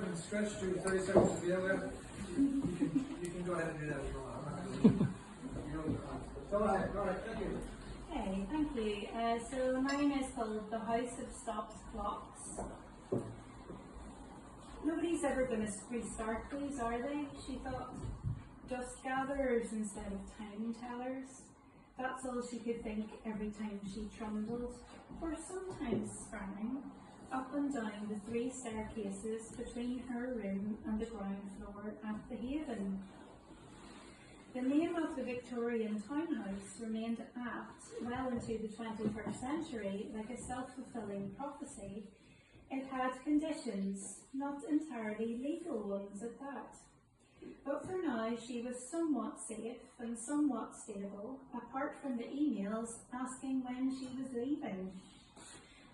and stretch, do 30 seconds of yoga. You can go ahead and do that as well. Go ahead. All right, thank you. Okay, thank you. So mine is called The House of Stopped Clocks. Nobody's ever going to restart these, are they? She thought. Dust gatherers instead of time tellers. That's all she could think every time she trundled, or sometimes sprang, up and down the 3 staircases between her room and the ground floor at the Haven. The name of the Victorian townhouse remained apt well into the 21st century, like a self-fulfilling prophecy. It had conditions, not entirely legal ones at that. But for now she was somewhat safe and somewhat stable, apart from the emails asking when she was leaving.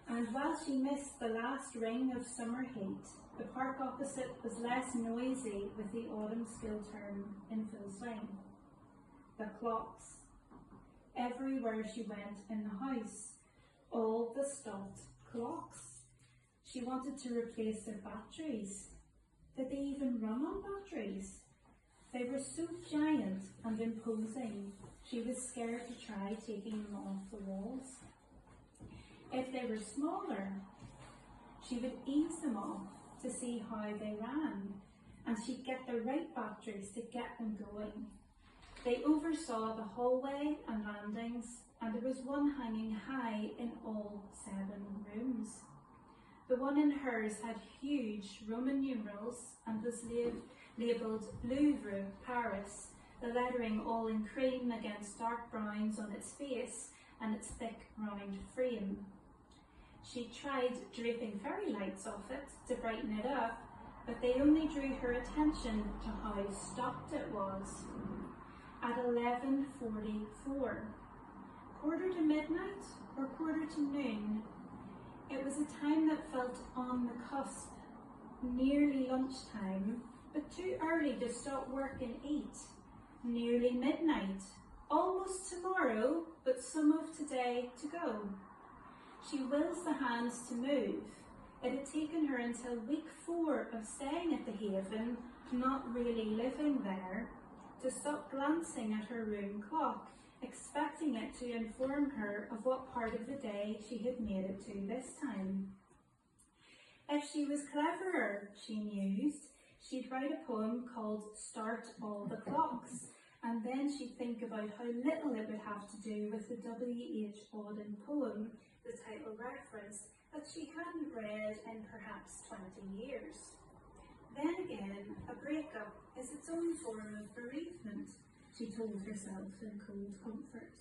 And while she missed the last ring of summer heat, the park opposite was less noisy with the autumn school term in full swing. The clocks. Everywhere she went in the house, all the stopped clocks. She wanted to replace their batteries. Did they even run on batteries? They were so giant and imposing, she was scared to try taking them off the walls. If they were smaller, she would ease them off to see how they ran, and she'd get the right batteries to get them going. They oversaw the hallway and landings, and there was one hanging high in all 7 rooms. The one in hers had huge Roman numerals and was labelled Louvre, Paris, the lettering all in cream against dark browns on its face and its thick round frame. She tried draping fairy lights off it to brighten it up, but they only drew her attention to how stopped it was. At 11:44, quarter to midnight or quarter to noon, it was a time that felt on the cusp, nearly lunchtime, but too early to stop work and eat. Nearly midnight, almost tomorrow, but some of today to go. She wills the hands to move. It had taken her until week 4 of staying at the Haven, not really living there, to stop glancing at her room clock, expecting it to inform her of what part of the day she had made it to this time. If she was cleverer, she mused, she'd write a poem called Start All the Clocks, and then she'd think about how little it would have to do with the W.H. Auden poem, the title reference, that she hadn't read in perhaps 20 years. Then again, a breakup is its own form of bereavement, she told herself in cold comfort.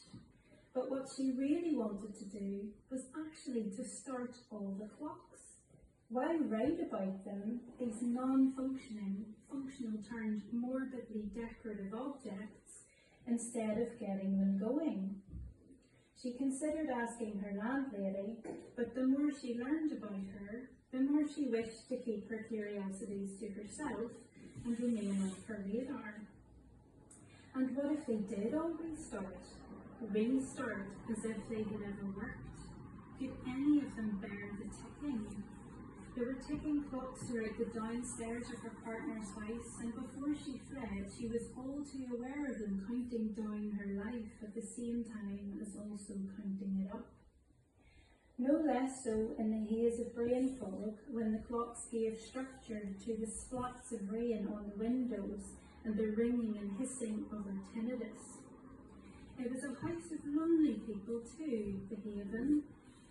But what she really wanted to do was actually to start all the clocks. Why write about them, these non-functioning, functional turned morbidly decorative objects, instead of getting them going? She considered asking her landlady, but the more she learned about her, the more she wished to keep her curiosities to herself and remain off her radar. And what if they did all restart? Restart as if they had never worked? Could any of them bear the ticking? There were ticking clocks throughout the downstairs of her partner's house, and before she fled, she was all too aware of them counting down her life at the same time as also counting it up. No less so in the haze of brain fog, when the clocks gave structure to the splats of rain on the windows and the ringing and hissing of her tinnitus. It was a house of lonely people too, the Haven.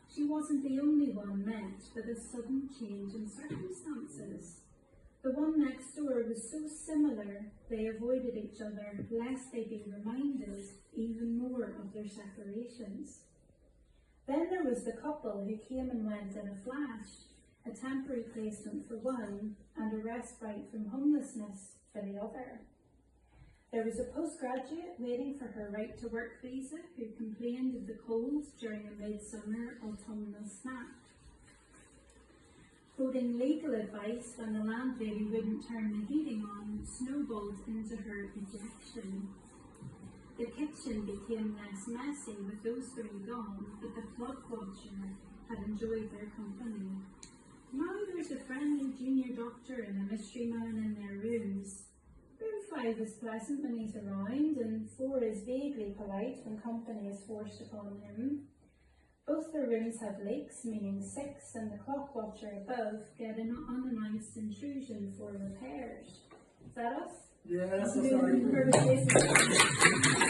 She wasn't the only one met with a sudden change in circumstances. The one next door was so similar they avoided each other lest they be reminded even more of their separations. Then there was the couple who came and went in a flash, a temporary placement for one and a respite from homelessness for the other. There was a postgraduate waiting for her right-to-work visa who complained of the cold during a midsummer autumnal snap. Quoting legal advice when the landlady wouldn't turn the heating on snowballed into her ejection. The kitchen became less messy with those 3 gone, but the flood watcher had enjoyed their company. Now there's a friendly junior doctor and a mystery man in their rooms. Room 5 is pleasant when he's around, and 4 is vaguely polite when company is forced upon him. Both their rooms have leaks, meaning 6 and the clock watcher above get an unannounced intrusion for repairs. Is that us? Yeah, that's Moving us. for the